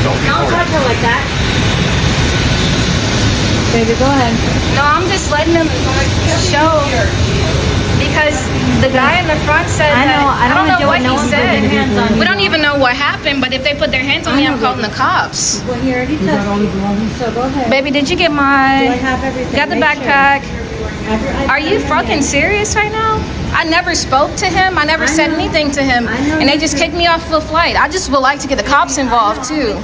Don't touch her like that. Baby, go ahead. No, I'm just letting them show because the guy in the front said I don't know what he said. We don't you. even know what happened, but if they put their hands on me, I'm calling the cops. Well, he already touched me, so go ahead. Baby, did you get Do I my... have everything? Got the Make backpack? Sure. Are you fucking serious right now? I never spoke to him. I never said anything to him. And they just kicked me off the flight. I just would like to get the cops involved too.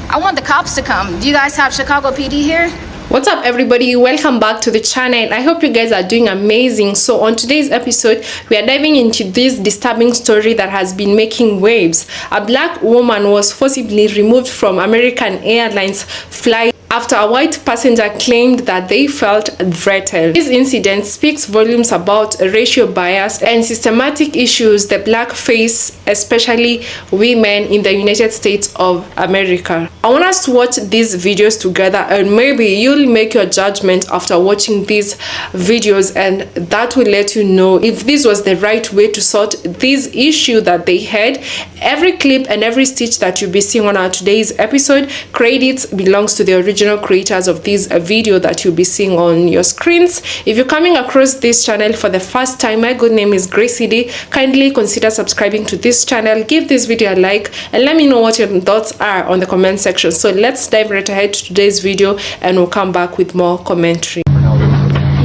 I want the cops to come. Do you guys have Chicago PD here? What's up everybody, welcome back to the channel. I hope you guys are doing amazing. So on today's episode we are diving into this disturbing story that has been making waves. A black woman was forcibly removed from American Airlines flight after a white passenger claimed that they felt threatened. This incident speaks volumes about racial bias and systematic issues the black face, especially women in the United States of America. I want us to watch these videos together and maybe you'll make your judgment after watching these videos, and that will let you know if this was the right way to sort this issue that they had. Every clip and every stitch that you'll be seeing on our today's episode, credits belongs to the original creators of this video that you'll be seeing on your screens. If you're coming across this channel for the first time, my good name is Gracey D. Kindly consider subscribing to this channel, give this video a like, and let me know what your thoughts are on the comment section. So let's dive right ahead to today's video and we'll come back with more commentary.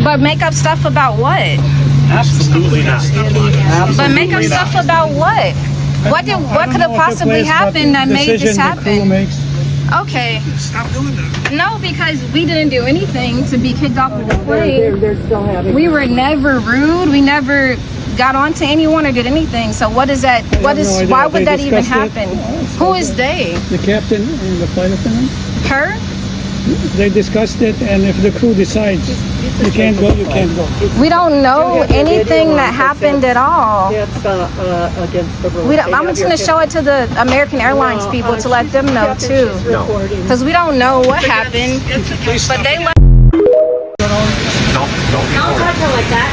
But make up stuff about what? Absolutely not. But make up stuff about what? What could have possibly happened that made this happen? Okay. Stop doing that. No, because we didn't do anything to be kicked off of the plane. They're still having. We were never rude. We never got on to anyone or did anything. So what is that? I have no idea. Why would They that even discussed it. happen? Who is they? The captain and the flight attendant, Her? they discussed it, and if the crew decides you can't go, you can't go. We don't know have your anything video that on, happened at all. That's against the rules. We don't, I'm just going to show it to the American Airlines people to let them know too. Because we don't know what happened. But they let... Don't touch her like that.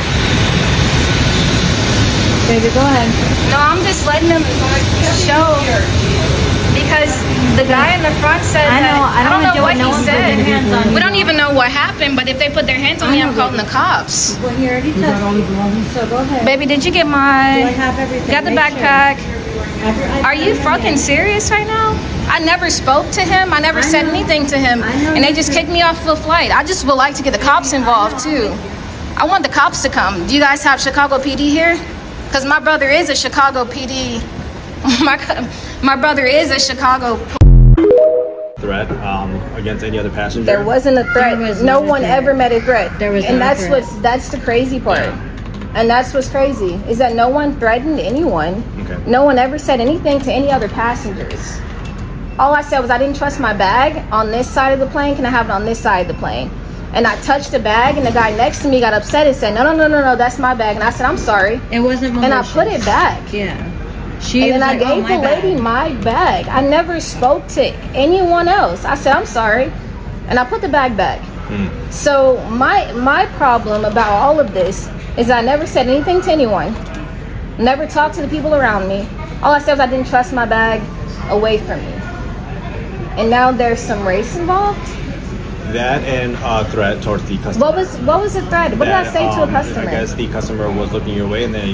Baby, go ahead. No, I'm just letting them show because the guy in the front said I don't know what no he one put said. their hands on We you. don't even know what happened, but if they put their hands on me, I'm calling the cops. Well, he already touched me, so go ahead. Baby, did you get Do I my... have everything? Got the Make backpack? Sure. Are you fucking serious right now? I never spoke to him. I never said anything to him. And they just kicked me off the flight. I just would like to get the cops involved too. I want the cops to come. Do you guys have Chicago PD here? Because my brother is a Chicago PD. My brother is a Chicago threat against any other passenger. There wasn't a threat. was No not a one threat. ever met a threat. There was and not a that's threat. that's the crazy part. And that's what's crazy is that no one threatened anyone. Okay. No one ever said anything to any other passengers. All I said was I didn't trust my bag on this side of the plane. Can I have it on this side of the plane? And I touched the bag, and the guy next to me got upset and said, no, that's my bag. And I said, I'm sorry. It wasn't And I malicious. put it back. Yeah. And She then was I like, gave oh, the my lady bad. my bag. I never spoke to anyone else. I said, I'm sorry. And I put the bag back. So my problem about all of this is I never said anything to anyone. Never talked to the people around me. All I said was I didn't trust my bag away from me. And now there's some race involved. That and threat towards the customer. What was the threat? What did I say to a customer? I guess the customer was looking your way, and they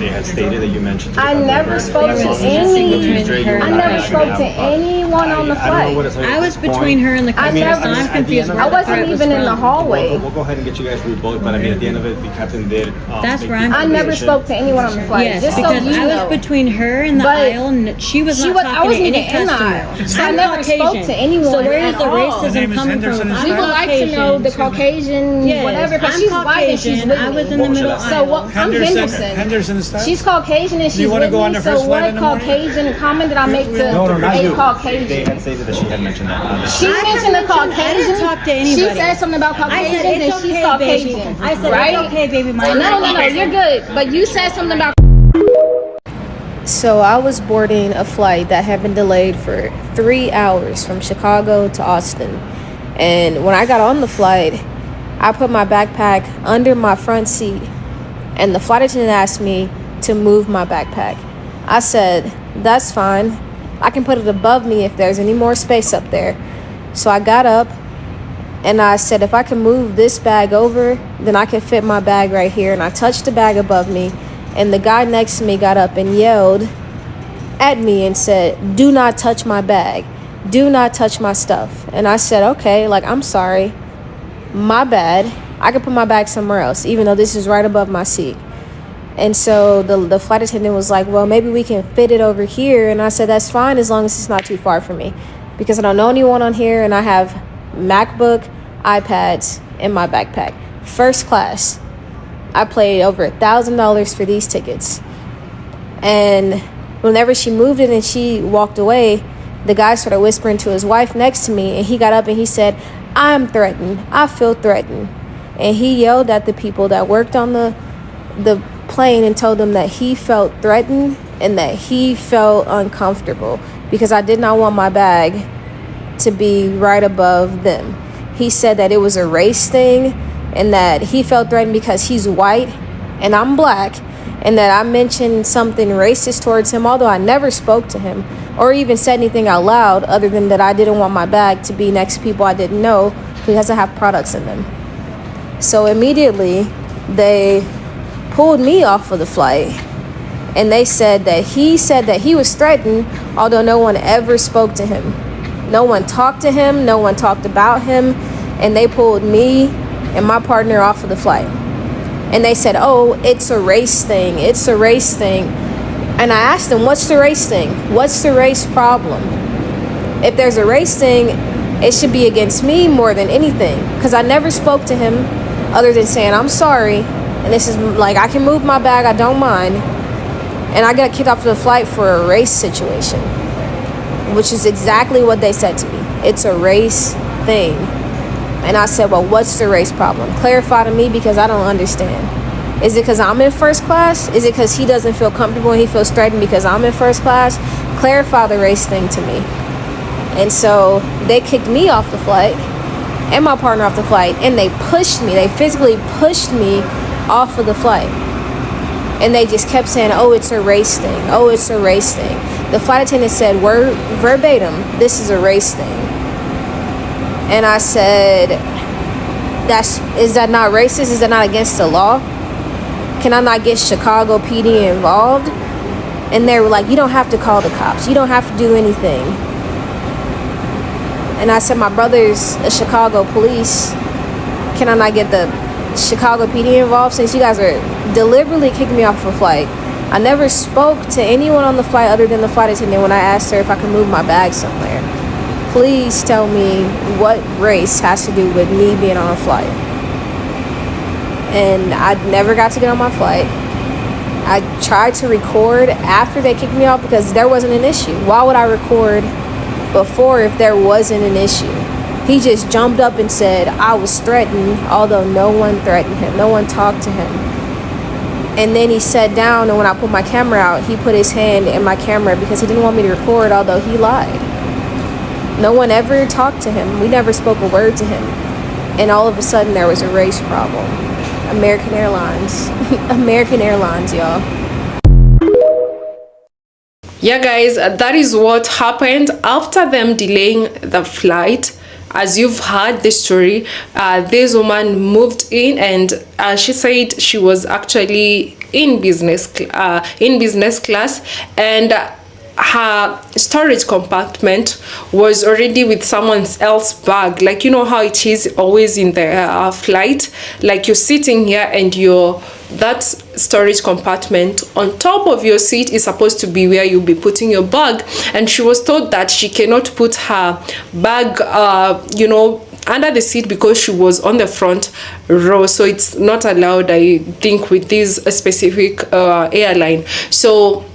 had stated that you mentioned. To the I never spoke to I never spoke to anyone on the flight. I was between her and the customer, so I'm confused. I wasn't even in the hallway. We'll go ahead and get you guys rebooked, but I mean, at the end of it, the captain did. That's make where the I'm I never recommendation. spoke to anyone on the flight. Yes, just so because you I know. was between her and the But aisle, and she was not I talking wasn't to any even in the customer. aisle. So I I'm never spoke Caucasian. to anyone So where is at the all. Her racism name is coming Henderson, from? is We that? would like to know the Caucasian, Yes, whatever, because I'm she's white and she's Caucasian. with I was me. in the middle So So what? aisle. I'm Henderson. Henderson is that? She's Caucasian and you she's wanna with go on me. the So first flight what in the morning? Caucasian comment did I make to No, not a you. They Caucasian? had stated that she had mentioned that. She I mentioned the haven't mentioned- I Caucasian. didn't talk to She anybody. said something about I said Caucasians it's and she's okay, Caucasian. baby. I said right? it's okay, baby. No, you're good. But you said something about. So I was boarding a flight that had been delayed for 3 hours from Chicago to Austin. And when I got on the flight, I put my backpack under my front seat. And the flight attendant asked me to move my backpack. I said, that's fine. I can put it above me if there's any more space up there. So I got up and I said, if I can move this bag over, then I can fit my bag right here. And I touched the bag above me, and the guy next to me got up and yelled at me and said, do not touch my bag. Do not touch my stuff. And I said, okay, like, I'm sorry. My bad. I could put my bag somewhere else, even though this is right above my seat. And so the flight attendant was like, well, maybe we can fit it over here. And I said, that's fine as long as it's not too far from me, because I don't know anyone on here, and I have MacBook, iPads in my backpack. First class. I paid over $1,000 for these tickets. And whenever she moved it and she walked away, the guy started whispering to his wife next to me, and he got up and he said, I'm threatened. I feel threatened. And he yelled at the people that worked on the plane and told them that he felt threatened and that he felt uncomfortable because I did not want my bag to be right above them. He said that it was a race thing and that he felt threatened because he's white and I'm black, and that I mentioned something racist towards him, although I never spoke to him or even said anything out loud other than that I didn't want my bag to be next to people I didn't know because I have products in them. So immediately they pulled me off of the flight, and they said that he was threatened, although no one ever spoke to him. No one talked to him, no one talked about him, and they pulled me and my partner off of the flight. And they said, oh, it's a race thing, it's a race thing. And I asked them, what's the race thing? What's the race problem? If there's a race thing, it should be against me more than anything, because I never spoke to him other than saying, I'm sorry, and this is like, I can move my bag, I don't mind. And I got kicked off the flight for a race situation, which is exactly what they said to me. It's a race thing. And I said, well, what's the race problem? Clarify to me, because I don't understand. Is it because I'm in first class? Is it because he doesn't feel comfortable and he feels threatened because I'm in first class? Clarify the race thing to me. And so they kicked me off the flight and my partner off the flight, and they pushed me. They physically pushed me off of the flight. And they just kept saying, oh, it's a race thing. Oh, it's a race thing. The flight attendant said, verbatim, this is a race thing. And I said, is that not racist? Is that not against the law? Can I not get Chicago PD involved? And they were like, you don't have to call the cops. You don't have to do anything. And I said, my brother's a Chicago police. Can I not get the Chicago PD involved, since you guys are deliberately kicking me off a flight? I never spoke to anyone on the flight other than the flight attendant when I asked her if I could move my bag somewhere. Please tell me what race has to do with me being on a flight. And I never got to get on my flight. I tried to record after they kicked me off because there wasn't an issue. Why would I record before if there wasn't an issue? He just jumped up and said I was threatened, although no one threatened him. No one talked to him. And then he sat down, and when I put my camera out, he put his hand in my camera because he didn't want me to record, although he lied. No one ever talked to him. We never spoke a word to him. And all of a sudden, there was a race problem. American Airlines. American Airlines, y'all. Yeah, guys, that is what happened after them delaying the flight. As you've heard the story, this woman moved in, and she said she was actually in business class, and her storage compartment was already with someone else's bag. Like, you know how it is always in the flight, like you're sitting here and that storage compartment on top of your seat is supposed to be where you'll be putting your bag. And she was told that she cannot put her bag under the seat because she was on the front row, so it's not allowed, I think, with this specific airline. So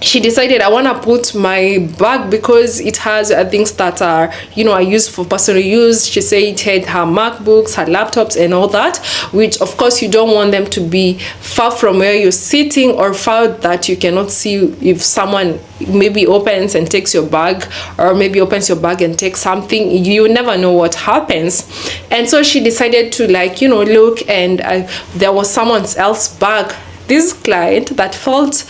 she decided, I want to put my bag because it has things that are, I use for personal use. She said it had her MacBooks, her laptops, and all that, which of course you don't want them to be far from where you're sitting, or far that you cannot see if someone maybe opens and takes your bag, or maybe opens your bag and takes something. You never know what happens. And so she decided to look, and there was someone else's bag this client that felt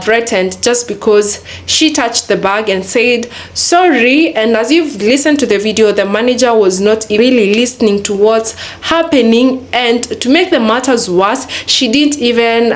threatened just because she touched the bag and said sorry. And as you've listened to the video, the manager was not really listening to what's happening, and to make the matters worse, she didn't even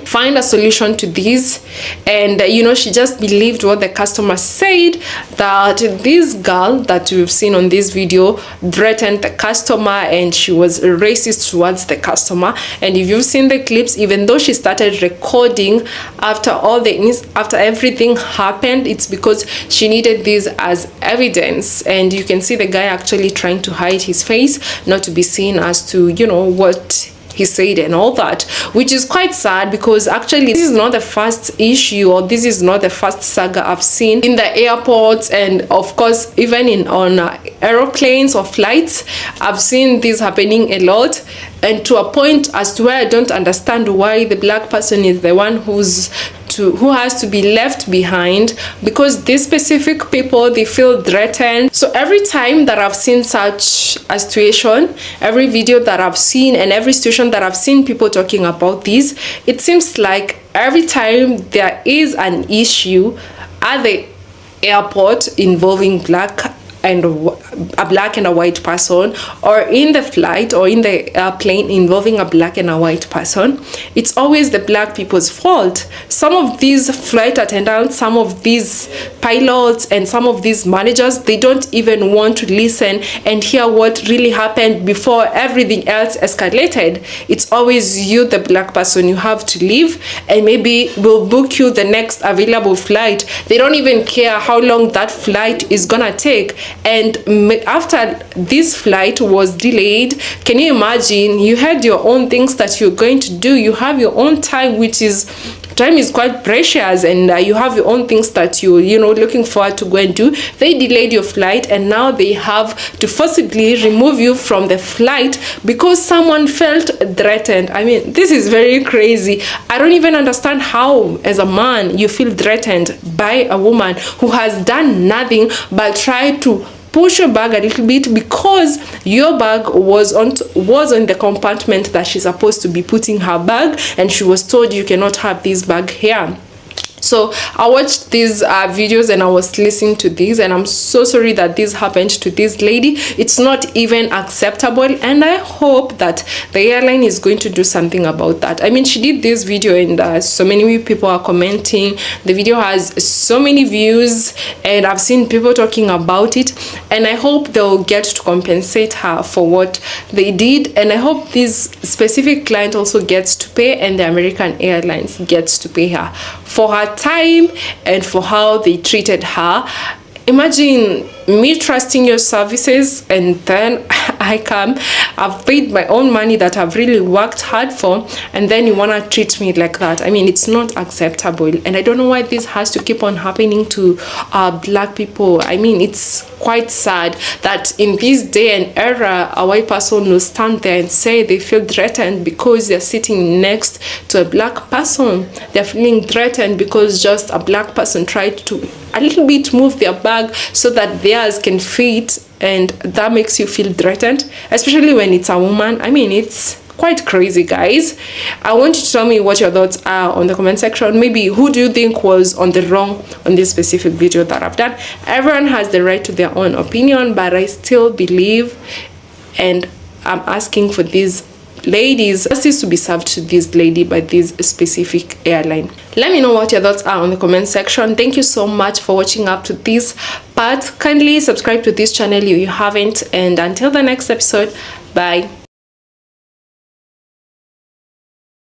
find a solution to this. And she just believed what the customer said, that this girl that we've seen on this video threatened the customer and she was racist towards the customer. And if you've seen the clips, even though she started recording after everything happened, it's because she needed this as evidence. And you can see the guy actually trying to hide his face, not to be seen as to what he said and all that, which is quite sad, because actually this is not the first issue, or this is not the first saga I've seen in the airports, and of course even on aeroplanes or flights. I've seen this happening a lot, and to a point as to where I don't understand why the black person is the one who has to be left behind, because these specific people, they feel threatened. So every time that I've seen such a situation, every video that I've seen and every situation that I've seen people talking about this, it seems like every time there is an issue at the airport involving a black and a white person, or in the flight or in the airplane involving a black and a white person, it's always the black people's fault. Some of these flight attendants, some of these pilots, and some of these managers, they don't even want to listen and hear what really happened before everything else escalated. It's always you, the black person, you have to leave, and maybe we'll book you the next available flight. They don't even care how long that flight is gonna take. And after this flight was delayed, can you imagine, you had your own things that you're going to do, you have your own time, which is quite precious, and you have your own things that you're looking forward to go and do. They delayed your flight, and now they have to forcibly remove you from the flight because someone felt threatened. I mean, this is very crazy. I don't even understand how, as a man, you feel threatened by a woman who has done nothing but try to push your bag a little bit because your bag was on the compartment that she's supposed to be putting her bag, and she was told you cannot have this bag here. So I watched these videos and I was listening to this, and I'm so sorry that this happened to this lady. It's not even acceptable, and I hope that the airline is going to do something about that. I mean, she did this video and so many people are commenting. The video has so many views, and I've seen people talking about it, and I hope they'll get to compensate her for what they did. And I hope this specific client also gets to pay, and the American Airlines gets to pay her for her time and for how they treated her. Imagine me trusting your services, and then I've paid my own money that I've really worked hard for, and then you want to treat me like that. I mean, it's not acceptable, and I don't know why this has to keep on happening to black people. I mean, it's quite sad that in this day and era, a white person will stand there and say they feel threatened because they're sitting next to a black person. They're feeling threatened because just a black person tried to a little bit move their bag so that theirs can fit, and that makes you feel threatened, especially when it's a woman. I mean, it's quite crazy, guys. I want you to tell me what your thoughts are on the comment section. Maybe who do you think was on the wrong on this specific video that I've done? Everyone has the right to their own opinion, but I still believe, and I'm asking for these ladies, justice to be served to this lady by this specific airline. Let me know what your thoughts are on the comment section. Thank you so much for watching up to this part. Kindly subscribe to this channel if you haven't, and until the next episode, bye.